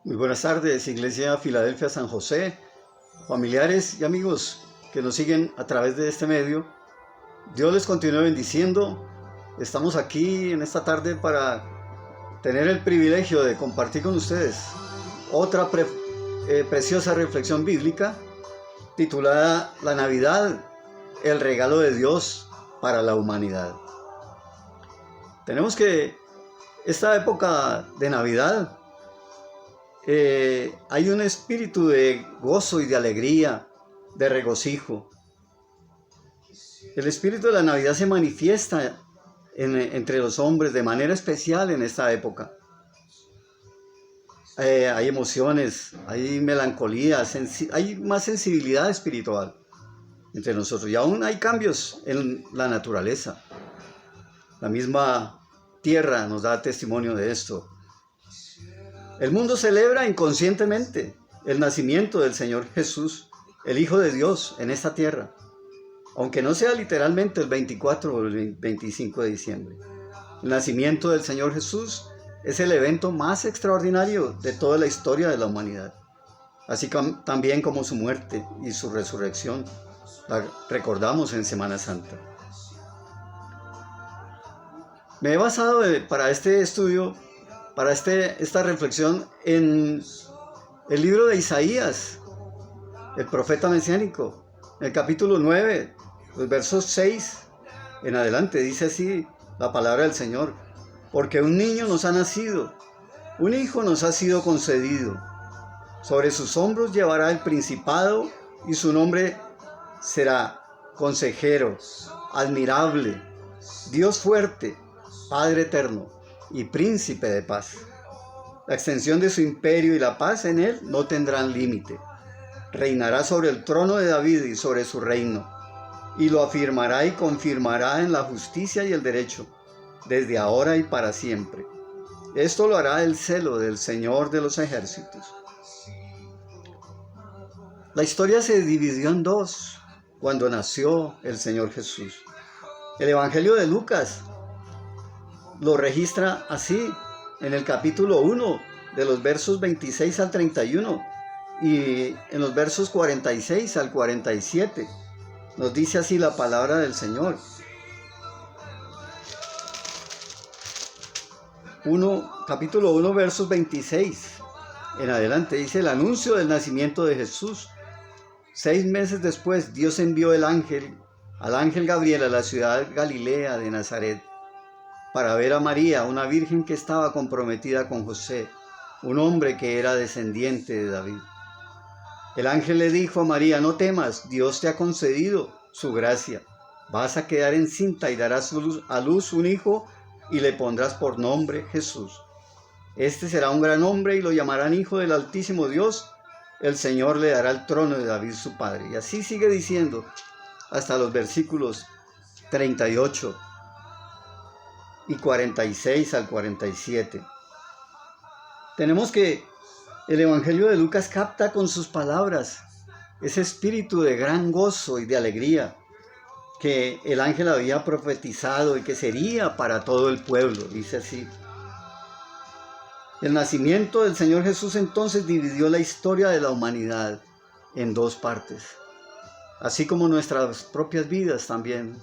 Muy buenas tardes, Iglesia Filadelfia San José, familiares y amigos que nos siguen a través de este medio. Dios les continúe bendiciendo. Estamos aquí en esta tarde para tener el privilegio de compartir con ustedes otra preciosa reflexión bíblica titulada La Navidad, el regalo de Dios para la humanidad. Tenemos que esta época de Navidad hay un espíritu de gozo y de alegría, de regocijo. El espíritu de la Navidad se manifiesta entre los hombres de manera especial en esta época. Hay emociones, hay melancolía, hay más sensibilidad espiritual entre nosotros. Y aún hay cambios en la naturaleza. La misma tierra nos da testimonio de esto. El mundo celebra inconscientemente el nacimiento del Señor Jesús, el Hijo de Dios, en esta tierra, aunque no sea literalmente el 24 o el 25 de diciembre. El nacimiento del Señor Jesús es el evento más extraordinario de toda la historia de la humanidad, así también como su muerte y su resurrección, la recordamos en Semana Santa. Me he basado para este estudio, para esta reflexión, en el libro de Isaías, el profeta mesiánico, el capítulo 9, los versos 6 en adelante, dice así la palabra del Señor: porque un niño nos ha nacido, un hijo nos ha sido concedido, sobre sus hombros llevará el principado y su nombre será Consejero, Admirable, Dios fuerte, Padre eterno y Príncipe de paz. La extensión de su imperio y la paz en él no tendrán límite. Reinará sobre el trono de David y sobre su reino, y lo afirmará y confirmará en la justicia y el derecho, desde ahora y para siempre. Esto lo hará el celo del Señor de los ejércitos. La historia se dividió en dos cuando nació el Señor Jesús. El Evangelio de Lucas lo registra así en el capítulo 1, de los versos 26 al 31, y en los versos 46 al 47. Nos dice así la palabra del Señor. Capítulo 1, versos 26 en adelante, dice: el anuncio del nacimiento de Jesús. 6 meses después, Dios envió al ángel Gabriel a la ciudad Galilea de Nazaret, para ver a María, una virgen que estaba comprometida con José, un hombre que era descendiente de David. El ángel le dijo a María: no temas, Dios te ha concedido su gracia. Vas a quedar encinta y darás a luz un hijo y le pondrás por nombre Jesús. Este será un gran hombre y lo llamarán Hijo del Altísimo Dios. El Señor le dará el trono de David su padre. Y así sigue diciendo hasta los versículos 38 y 46 al 47. Tenemos que el Evangelio de Lucas capta con sus palabras ese espíritu de gran gozo y de alegría que el ángel había profetizado y que sería para todo el pueblo. Dice así: el nacimiento del Señor Jesús entonces dividió la historia de la humanidad en dos partes, así como nuestras propias vidas también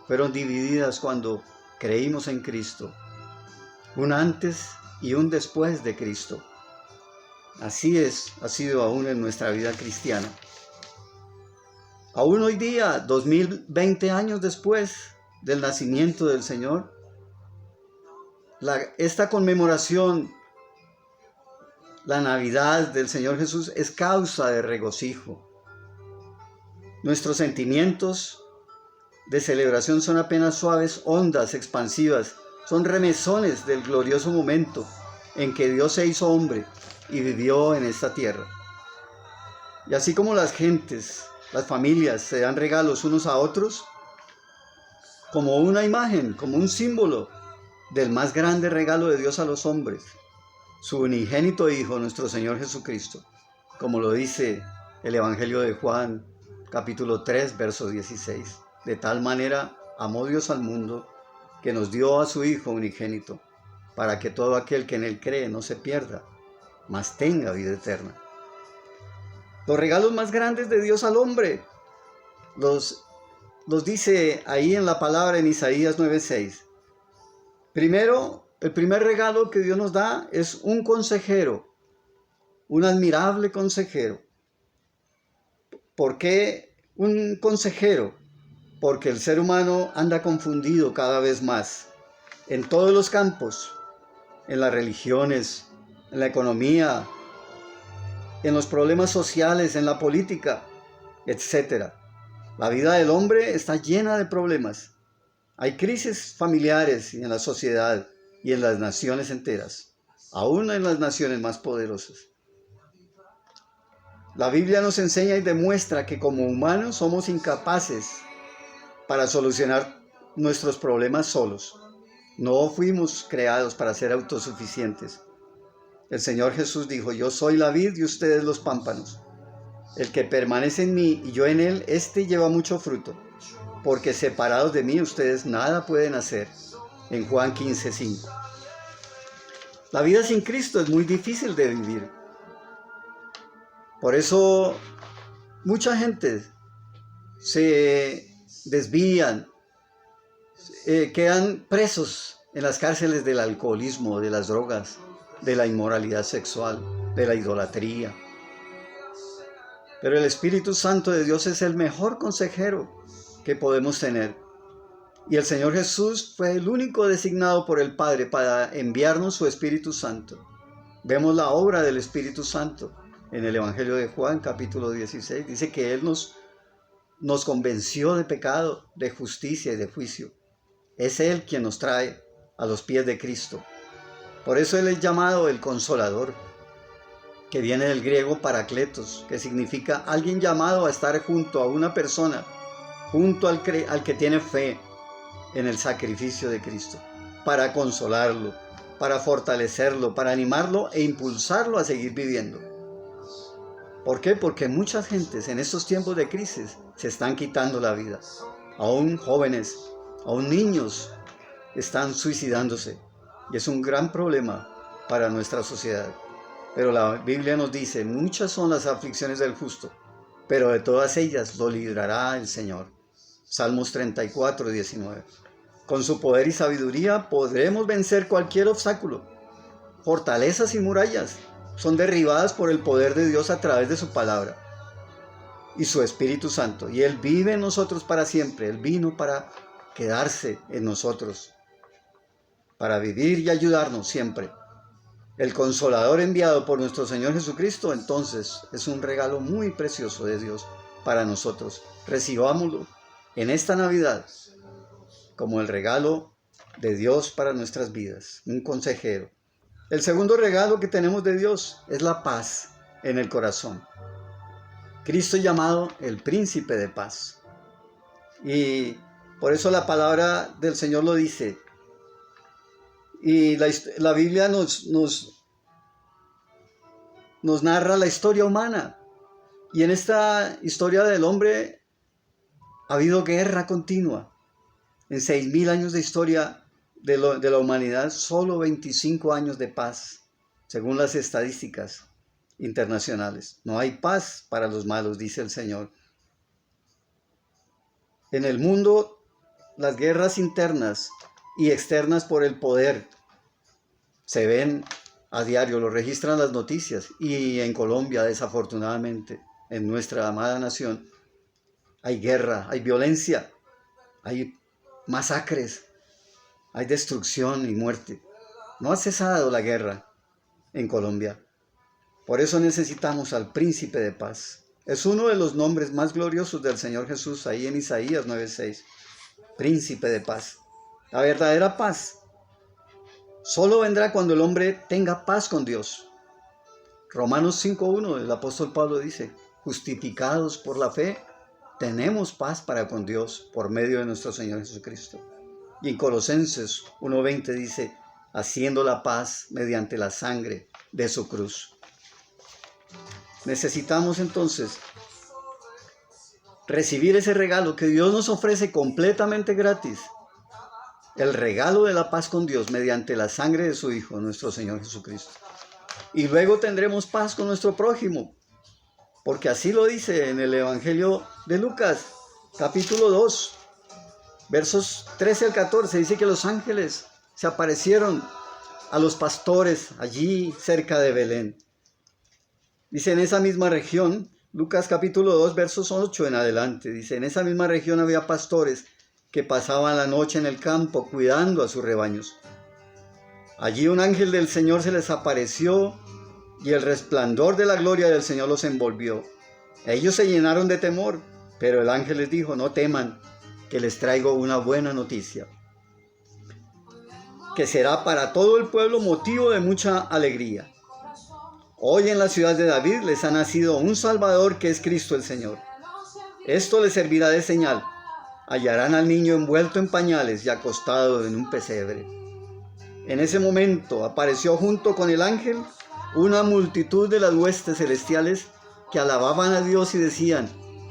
fueron divididas cuando creímos en Cristo, un antes y un después de Cristo. Así ha sido aún en nuestra vida cristiana. Aún hoy día, 2020 años después del nacimiento del Señor, esta conmemoración, la Navidad del Señor Jesús, es causa de regocijo. Nuestros sentimientos de celebración son apenas suaves ondas expansivas, son remesones del glorioso momento en que Dios se hizo hombre y vivió en esta tierra. Y así como las gentes, las familias se dan regalos unos a otros, como una imagen, como un símbolo del más grande regalo de Dios a los hombres, su unigénito Hijo, nuestro Señor Jesucristo, como lo dice el Evangelio de Juan, capítulo 3, verso 16. De tal manera amó Dios al mundo, que nos dio a su Hijo unigénito, para que todo aquel que en él cree no se pierda, mas tenga vida eterna. Los regalos más grandes de Dios al hombre los dice ahí en la palabra en Isaías 9:6. Primero, el primer regalo que Dios nos da es un consejero, un admirable consejero. ¿Por qué un consejero? Porque el ser humano anda confundido cada vez más en todos los campos, en las religiones, en la economía, en los problemas sociales, en la política, etc. La vida del hombre está llena de problemas. Hay crisis familiares en la sociedad y en las naciones enteras, aún en las naciones más poderosas. La Biblia nos enseña y demuestra que como humanos somos incapaces para solucionar nuestros problemas solos. No fuimos creados para ser autosuficientes. El Señor Jesús dijo: yo soy la vid y ustedes los pámpanos. El que permanece en mí y yo en él, éste lleva mucho fruto, porque separados de mí ustedes nada pueden hacer. En Juan 15:5. La vida sin Cristo es muy difícil de vivir. Por eso mucha gente se desvían, quedan presos en las cárceles del alcoholismo, de las drogas, de la inmoralidad sexual, de la idolatría. Pero el Espíritu Santo de Dios es el mejor consejero que podemos tener. Y el Señor Jesús fue el único designado por el Padre para enviarnos su Espíritu Santo. Vemos la obra del Espíritu Santo en el Evangelio de Juan, capítulo 16. Dice que Él nos convenció de pecado, de justicia y de juicio. Es Él quien nos trae a los pies de Cristo. Por eso Él es llamado el Consolador, que viene del griego parakletos, que significa alguien llamado a estar junto a una persona, junto al que tiene fe en el sacrificio de Cristo, para consolarlo, para fortalecerlo, para animarlo e impulsarlo a seguir viviendo. ¿Por qué? Porque muchas gentes en estos tiempos de crisis se están quitando la vida. Aún jóvenes, aún niños están suicidándose. Y es un gran problema para nuestra sociedad. Pero la Biblia nos dice: muchas son las aflicciones del justo, pero de todas ellas lo librará el Señor. Salmos 34:19. Con su poder y sabiduría podremos vencer cualquier obstáculo. Fortalezas y murallas son derribadas por el poder de Dios a través de su palabra y su Espíritu Santo. Y Él vive en nosotros para siempre. Él vino para quedarse en nosotros, para vivir y ayudarnos siempre. El Consolador enviado por nuestro Señor Jesucristo, entonces, es un regalo muy precioso de Dios para nosotros. Recibámoslo en esta Navidad como el regalo de Dios para nuestras vidas, un consejero. El segundo regalo que tenemos de Dios es la paz en el corazón. Cristo es llamado el Príncipe de Paz. Y por eso la palabra del Señor lo dice. Y la Biblia nos narra la historia humana. Y en esta historia del hombre ha habido guerra continua. En 6,000 años de historia de la humanidad, solo 25 años de paz, según las estadísticas internacionales. No hay paz para los malos, dice el Señor. En el mundo, las guerras internas y externas por el poder se ven a diario, lo registran las noticias. Y en Colombia, desafortunadamente, en nuestra amada nación, hay guerra, hay violencia, hay masacres, hay destrucción y muerte. No ha cesado la guerra en Colombia. Por eso necesitamos al Príncipe de Paz. Es uno de los nombres más gloriosos del Señor Jesús, ahí en Isaías 9:6. Príncipe de Paz. La verdadera paz solo vendrá cuando el hombre tenga paz con Dios. Romanos 5:1, el apóstol Pablo dice: justificados por la fe, tenemos paz para con Dios por medio de nuestro Señor Jesucristo. Y en Colosenses 1:20 dice: haciendo la paz mediante la sangre de su cruz. Necesitamos entonces recibir ese regalo que Dios nos ofrece completamente gratis. El regalo de la paz con Dios mediante la sangre de su Hijo, nuestro Señor Jesucristo. y luego tendremos paz con nuestro prójimo. Porque así lo dice en el Evangelio de Lucas, capítulo 2, versos 13 al 14. Dice que los ángeles se aparecieron a los pastores allí cerca de Belén. Dice, en esa misma región, Lucas capítulo 2, versos 8 en adelante, dice, en esa misma región había pastores que pasaban la noche en el campo cuidando a sus rebaños. Allí un ángel del Señor se les apareció y el resplandor de la gloria del Señor los envolvió. Ellos se llenaron de temor, pero el ángel les dijo, no teman, que les traigo una buena noticia, que será para todo el pueblo motivo de mucha alegría. Hoy en la ciudad de David les ha nacido un Salvador que es Cristo el Señor. Esto les servirá de señal. Hallarán al niño envuelto en pañales y acostado en un pesebre. En ese momento apareció junto con el ángel una multitud de las huestes celestiales que alababan a Dios y decían,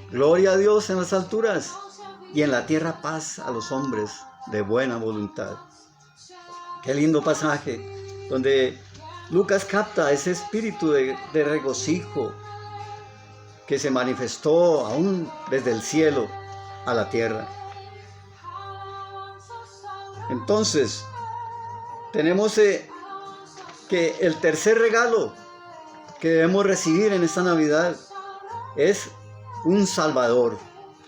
gloria a Dios en las alturas y en la tierra paz a los hombres de buena voluntad. Qué lindo pasaje donde Lucas capta ese espíritu de regocijo que se manifestó aún desde el cielo a la tierra. Entonces, tenemos que el tercer regalo que debemos recibir en esta Navidad es un Salvador,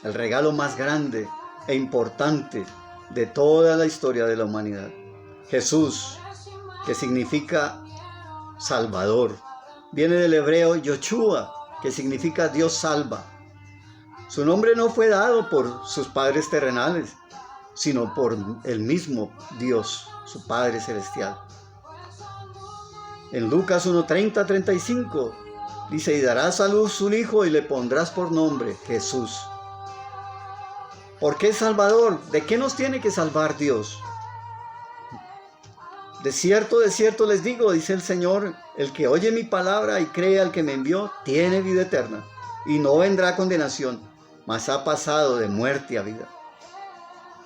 el regalo más grande e importante de toda la historia de la humanidad. Jesús, que significa Salvador, viene del hebreo Yoshua, que significa Dios salva. Su nombre no fue dado por sus padres terrenales, sino por el mismo Dios, su Padre celestial. En Lucas 1:30-35 dice, y darás a luz un hijo y le pondrás por nombre Jesús. ¿Por qué Salvador? ¿De qué nos tiene que salvar Dios? De cierto les digo, dice el Señor, el que oye mi palabra y cree al que me envió, tiene vida eterna, y no vendrá a condenación, mas ha pasado de muerte a vida.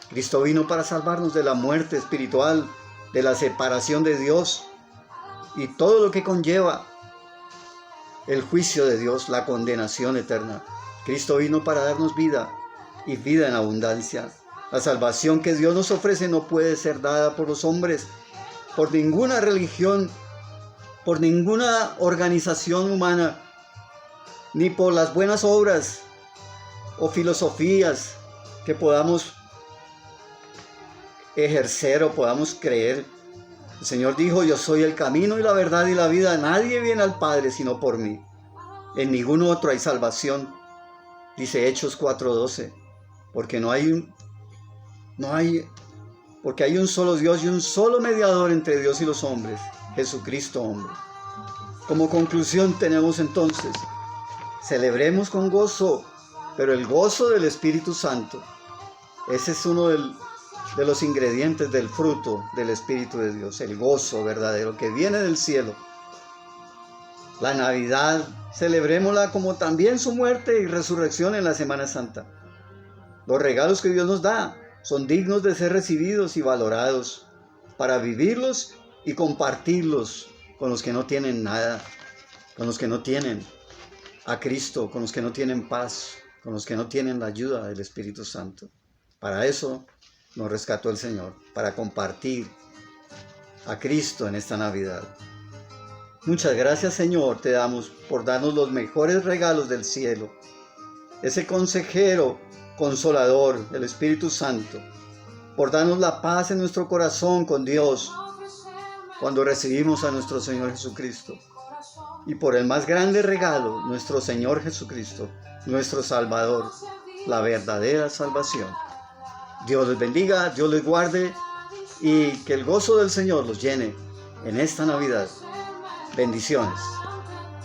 Cristo vino para salvarnos de la muerte espiritual, de la separación de Dios, y todo lo que conlleva el juicio de Dios, la condenación eterna. Cristo vino para darnos vida, y vida en abundancia. La salvación que Dios nos ofrece no puede ser dada por los hombres, por ninguna religión, por ninguna organización humana, ni por las buenas obras o filosofías que podamos ejercer o podamos creer. El Señor dijo, yo soy el camino y la verdad y la vida, nadie viene al Padre sino por mí. En ningún otro hay salvación, dice Hechos 4:12, porque porque hay un solo Dios y un solo mediador entre Dios y los hombres, Jesucristo hombre. Como conclusión tenemos entonces, celebremos con gozo, pero el gozo del Espíritu Santo. Ese es uno de los ingredientes del fruto del Espíritu de Dios, el gozo verdadero que viene del cielo. La Navidad, celebrémosla como también su muerte y resurrección en la Semana Santa. Los regalos que Dios nos da son dignos de ser recibidos y valorados para vivirlos y compartirlos con los que no tienen nada, con los que no tienen a Cristo, con los que no tienen paz, con los que no tienen la ayuda del Espíritu Santo. Para eso nos rescató el Señor, para compartir a Cristo en esta Navidad. Muchas gracias, Señor, te damos por darnos los mejores regalos del cielo. Ese consejero consolador, el Espíritu Santo, por darnos la paz en nuestro corazón con Dios cuando recibimos a nuestro Señor Jesucristo, y por el más grande regalo, nuestro Señor Jesucristo, nuestro Salvador, la verdadera salvación. Dios les bendiga, Dios les guarde, y que el gozo del Señor los llene en esta Navidad. Bendiciones.